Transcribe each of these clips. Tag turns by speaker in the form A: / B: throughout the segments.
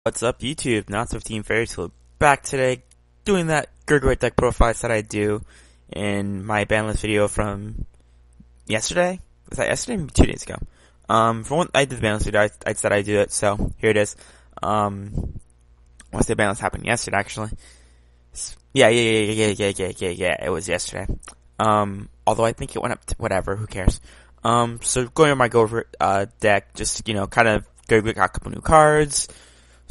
A: What's up, YouTube? Not 15 Fairy Tale back today, doing that Gurguit deck profile that I do in my banlist video from yesterday. Was that yesterday? Maybe 2 days ago. For when I did the banlist video, I said I'd do it, so here it is. Once the banlist happened yesterday, actually. Yeah, it was yesterday. Although I think it went up to whatever, who cares? So going on my deck, just, kind of Gurguit got a couple new cards.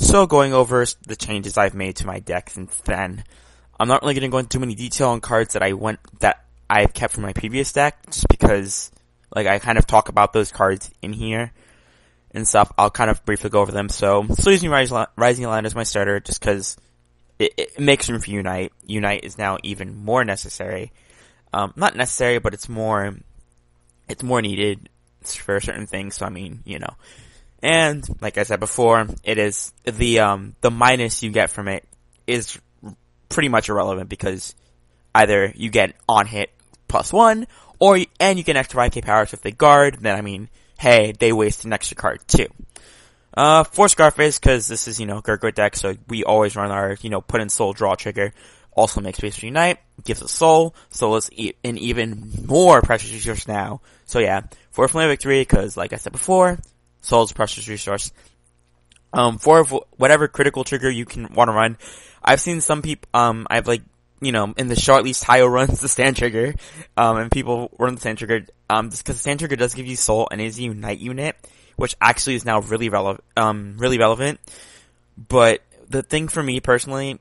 A: So going over the changes I've made to my deck since then. I'm not really going to go into too many detail on cards that I've kept from my previous deck, just because, I kind of talk about those cards in here and stuff. I'll kind of briefly go over them. So, still using Rising Land as my starter, just because it makes room for Unite. Unite is now even more necessary. Not necessary, but it's more needed for certain things. So, And, like I said before, it is, the minus you get from it is pretty much irrelevant, because either you get on hit +1, and you get an extra 5k powers if they guard, then hey, they waste an extra card too. For Scarface, cause this is, Gurguit deck, so we always run our, put in soul draw trigger. Also makes space for Unite, gives us soul is an even more precious resource now. So yeah, for Flame Victory, cause like I said before, Soul's a precious resource. For whatever critical trigger you can want to run. I've seen some people, in the show at least, Tayo runs the stand trigger, and people run the stand trigger, just because the stand trigger does give you soul and is a Unite unit, which actually is now really relevant. But the thing for me personally,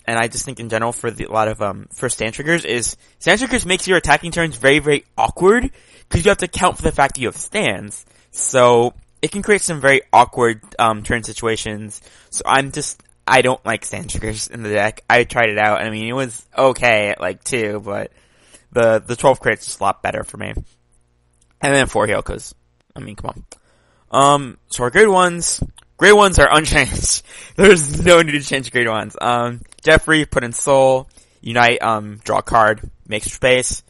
A: and I just think in general for a lot of, for stand triggers is, stand triggers makes your attacking turns very, very awkward, because you have to account for the fact that you have stands. So, it can create some very awkward, turn situations. So I don't like stand triggers in the deck. I tried it out, and it was okay at 2, but the 12 crit's just a lot better for me. And then 4 heal, cause, come on. So our grade ones are unchanged. There's no need to change grade ones. Jeffrey, put in soul. Unite, draw a card, makes space,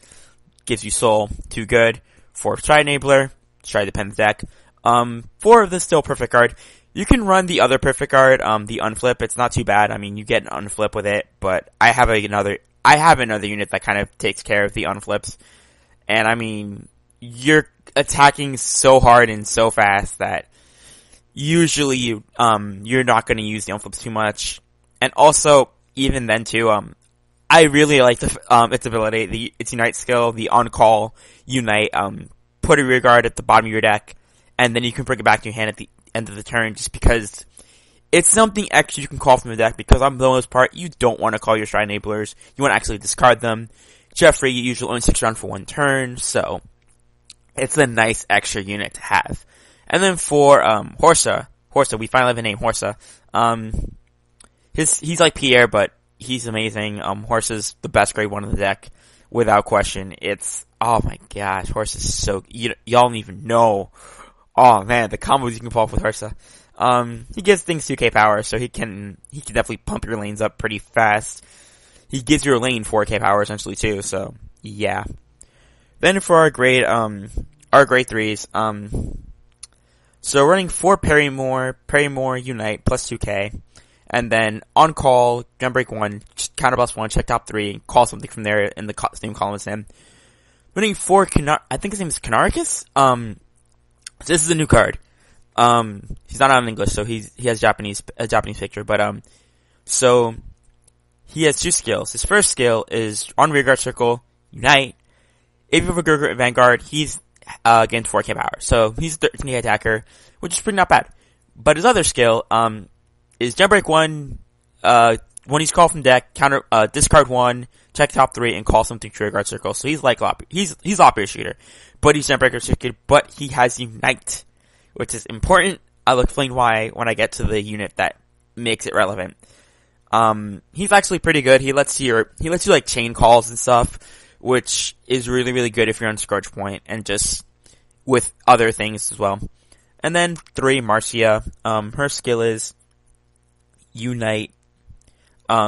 A: gives you soul, 2 good. 4 Stride Enabler, Stride depends deck. 4 of this still perfect card. You can run the other perfect card, the unflip. It's not too bad. You get an unflip with it, but I have another unit that kind of takes care of the unflips. And you're attacking so hard and so fast that usually you're not going to use the unflips too much. And also, even then too, I really like its ability, its Unite skill, the on-call Unite, put a rear guard at the bottom of your deck, and then you can bring it back to your hand at the end of the turn, just because it's something extra you can call from the deck, because on the most part, you don't want to call your Stride Enablers. You want to actually discard them. Jeffrey, you usually only 6 around for 1 turn, so it's a nice extra unit to have. And then for Horsa, we finally have a name, Horsa. He's like Pierre, but he's amazing. Horsa's the best grade 1 in the deck, without question. Oh my gosh, Horsa is so, y'all don't even know. Oh man, the combos you can pull off with Horsa. He gives things 2k power, so he can definitely pump your lanes up pretty fast. He gives your lane 4k power essentially too, so yeah. Then for our grade 3s, so running 4 Parrymore Unite plus 2k, and then on call, Gunbreak 1, counter plus 1, check top 3, call something from there in the same column as him. Running 4 I think his name is Canarchus. This is a new card. He's not on English, so he has a Japanese picture, but so he has 2 skills. His first skill is on rearguard circle, Unite. If you have a Gurguit Vanguard, he's gains 4k power. So he's a 13k attacker, which is pretty not bad. But his other skill is Jailbreak 1, when he's called from deck, discard 1, check top 3, and call something to rearguard circle. So he's like he's Loppier Shooter, but he's Jailbreak restricted, but he has Unite, which is important. I'll explain why when I get to the unit that makes it relevant. He's actually pretty good. He lets you chain calls and stuff, which is really, really good if you're on Scourge Point, and just with other things as well. And then 3, Marcia. Her skill is Unite. Put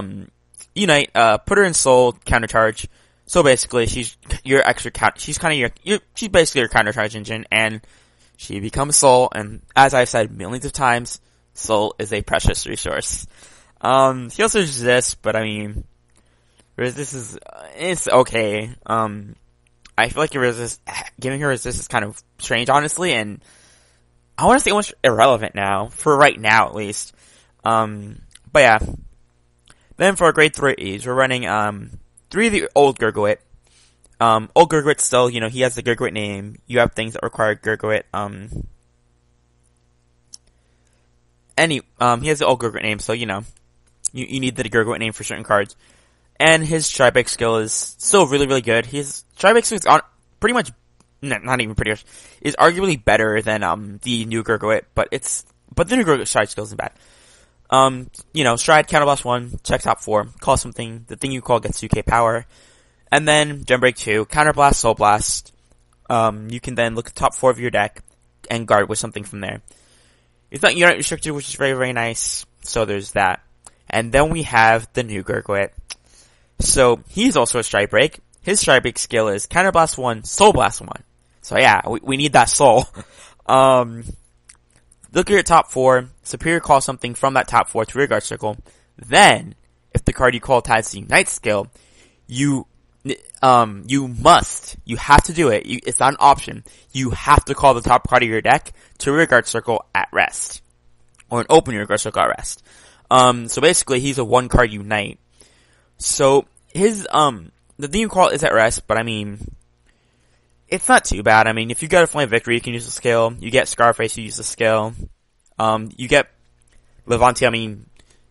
A: her in soul, countercharge. So basically, she's your extra she's basically your countercharge engine, and she becomes soul, and as I've said millions of times, Soul is a precious resource. He also resists, but I mean, it's okay. I feel like giving her resist is kind of strange, honestly, and I want to say almost irrelevant now, for right now at least. But yeah. Then for grade 3s, we're running, 3 of the old Gurguit. Old Gurguit still, he has the Gurguit name. You have things that require Gurguit, he has the old Gurguit name, so, you need the Gurguit name for certain cards. And his Tri-Break skill is still really, really good. His Tri-Break skill is pretty much, not even pretty much, is arguably better than, the new Gurguit, but the new Gurguit Stride skill isn't bad. Stride, Counterblast 1, check top 4, call something, the thing you call gets 2k power, and then Gem Break 2, Counterblast, Soul Blast. You can then look at top 4 of your deck and guard with something from there. It's not unit restricted, which is very, very nice, so there's that. And then we have the new Gurguit. So, he's also a Stride Break. His Stride Break skill is Counterblast 1, Soul Blast 1. So yeah, we need that Soul. Look at your top 4, Superior call something from that top 4 to rear guard circle. Then, if the card you called has the Unite skill, you have to do it. It's not an option. You have to call the top card of your deck to rear guard circle at rest. Or an open rear guard circle at rest. So basically, he's a 1 card Unite. So, the thing you call is at rest, but I mean, it's not too bad. I mean, if you get a Flame Victory, you can use the skill. You get Scarface, you use the skill. You get Levante, I mean,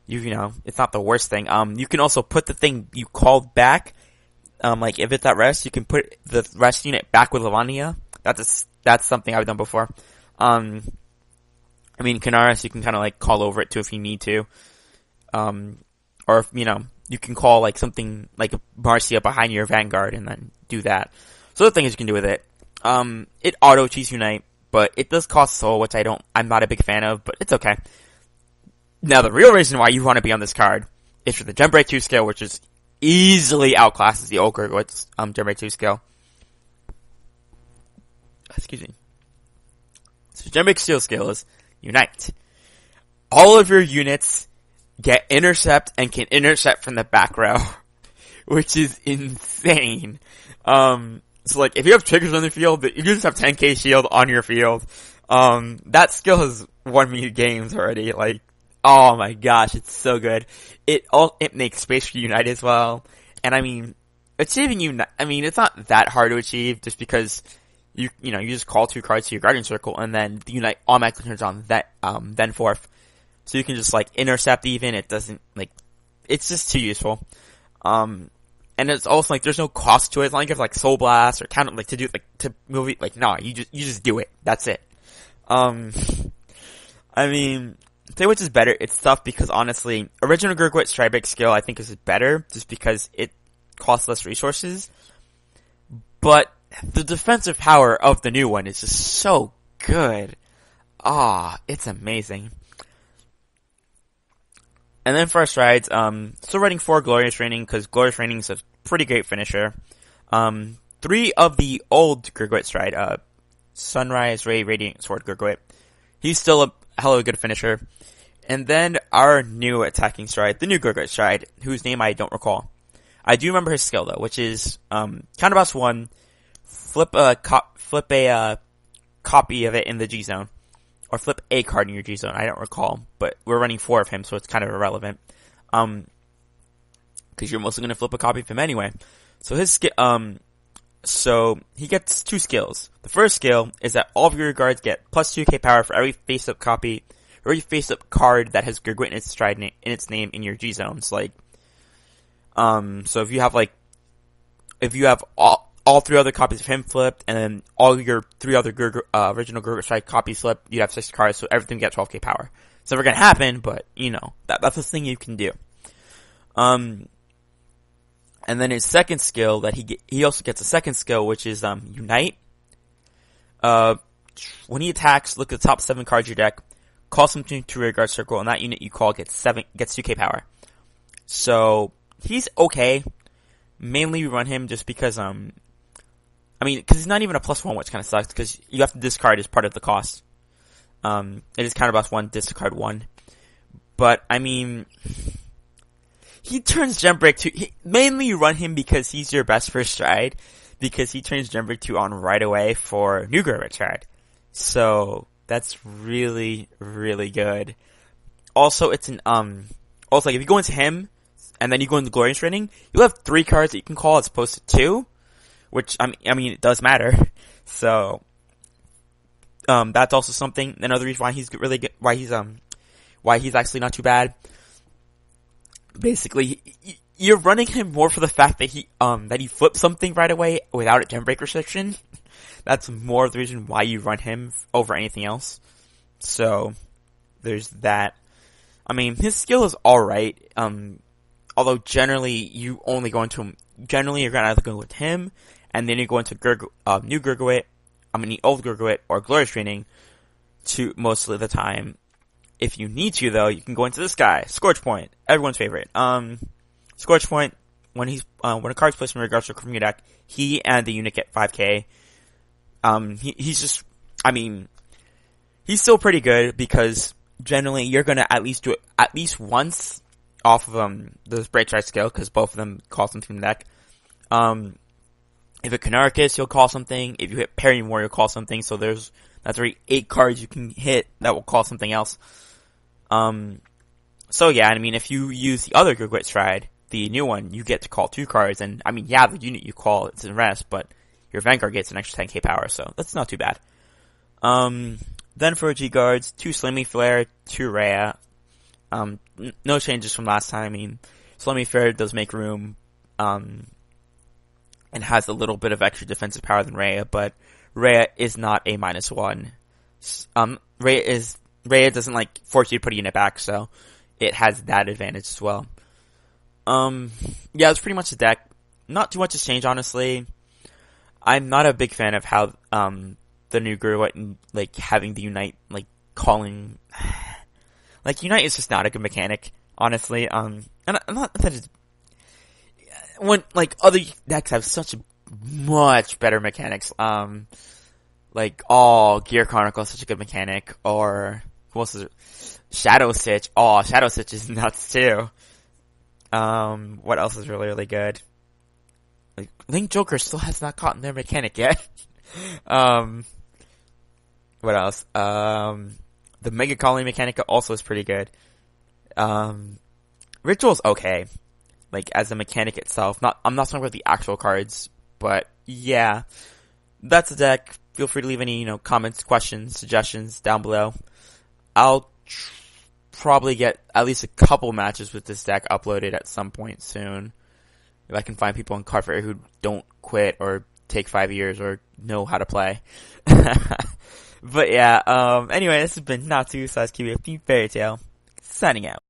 A: it's not the worst thing. You can also put the thing you called back. Like, if it's at rest, you can put the rest unit back with Levantia. That's something I've done before. I mean, Canaris, you can kind of like call over it too if you need to. Or if, you can call like something like a Marcia behind your Vanguard and then do that. So the thing is you can do with it. It auto cheese Unite, but it does cost Soul, which I'm not a big fan of, but it's okay. Now the real reason why you want to be on this card is for the Gem Break 2 skill, which is easily outclasses the old Gurguit's, Gem Break 2 skill. Excuse me. So Gem Break 2 skill is Unite. All of your units get intercept and can intercept from the back row, which is insane. So like, if you have triggers on the field, you just have 10k shield on your field. That skill has won me games already. Like, oh my gosh, it's so good. It makes space for Unite as well. And I mean, achieving Unite, I mean, it's not that hard to achieve just because you just call 2 cards to your Guardian Circle and then the Unite automatically turns on then forth. So you can just like intercept even. It doesn't it's just too useful. And it's also like there's no cost to it. It's not like you have like Soul Blast or counter to do to move it. No, you just do it. That's it. I mean, say which is better. It's tough because honestly, original Gurguit Stride Break skill I think is better just because it costs less resources. But the defensive power of the new one is just so good. It's amazing. And then for our strides, still running 4 Glorious Raining, because Glorious Raining is a pretty great finisher. 3 of the old Gurguit stride, Sunrise, Ray, Radiant Sword Gurguit. He's still a hell of a good finisher. And then our new attacking stride, the new Gurguit stride, whose name I don't recall. I do remember his skill though, which is, Counterboss 1, flip a copy of it in the G zone. Or flip a card in your G zone. I don't recall, but we're running 4 of him, so it's kind of irrelevant. Because you're mostly going to flip a copy of him anyway. So so he gets 2 skills. The first skill is that all of your guards get plus 2k power for every face-up copy, or every face-up card that has Gurguit in its stride in its name in your G zones. Like, so if you have all 3 other copies of him flipped, and then all your 3 other original Gurguit stride copies flipped, you'd have 6 cards, so everything gets 12k power. It's never gonna happen, but, that's the thing you can do. And then his second skill, that he also gets a second skill, which is, Unite. When he attacks, look at the top 7 cards of your deck, call something to rear guard circle, and that unit you call gets 2k power. So, he's okay. Mainly we run him just because, because he's not even a +1, which kind of sucks, because you have to discard as part of the cost. It is Counterboss 1, discard 1. But I mean, he turns Gem Break 2. Mainly you run him because he's your best first stride, because he turns Gem Break 2 on right away for new Gurguit stride. So that's really, really good. Also, it's an also like if you go into him and then you go into Glorious Training, you'll have 3 cards that you can call as opposed to 2, which I mean it does matter. So that's also something. Another reason why he's really good, why he's actually not too bad. Basically, you're running him more for the fact that he flips something right away without a Gem Break restriction. That's more of the reason why you run him over anything else. So there's that. I mean, his skill is alright. Although generally you're gonna either go with him, and then you go into new Gurguit, old Gurguit, or Glorious Training to most of the time. If you need to, though, you can go into this guy, Scorch Point, everyone's favorite. Scorch Point, when a card's placed in regards to from your deck, he and the unit get 5k. He's still pretty good because generally you're gonna at least do it at least once off of the Break Stride skill, because both of them call something from the deck. If it Canarchus, you'll call something. If you hit Parry More, you'll call something. So that's already 8 cards you can hit that will call something else. So yeah, I mean, if you use the other Gurguit Stride, the new one, you get to call 2 cards, and I mean, yeah, the unit you call it's in rest, but your Vanguard gets an extra 10k power, so that's not too bad. Then for G guards, 2 Slimy Flare, 2 Rhea. No changes from last time. I mean, Slimy Flare does make room, and has a little bit of extra defensive power than Rhea, but Rhea is not a -1. Rhea doesn't force you to put a unit back, so it has that advantage as well. Yeah, it's pretty much the deck. Not too much has changed, honestly. I'm not a big fan of how the new Gurguit having the Unite calling Unite is just not a good mechanic, honestly. And not that it's when other decks have such much better mechanics. Gear Chronicle is such a good mechanic, or who else is it? Shadow Stitch. Oh, Shadow Stitch is nuts too. What else is really, really good? Link Joker still has not caught in their mechanic yet. What else? The Mega Calling mechanic also is pretty good. Ritual's okay. As a mechanic itself. I'm not talking about the actual cards, but yeah. That's the deck. Feel free to leave any, comments, questions, suggestions down below. I'll probably get at least a couple matches with this deck uploaded at some point soon. If I can find people in Card Fair who don't quit or take 5 years or know how to play. But yeah, anyway, this has been Natsu / QBFD Fairy Tail, signing out.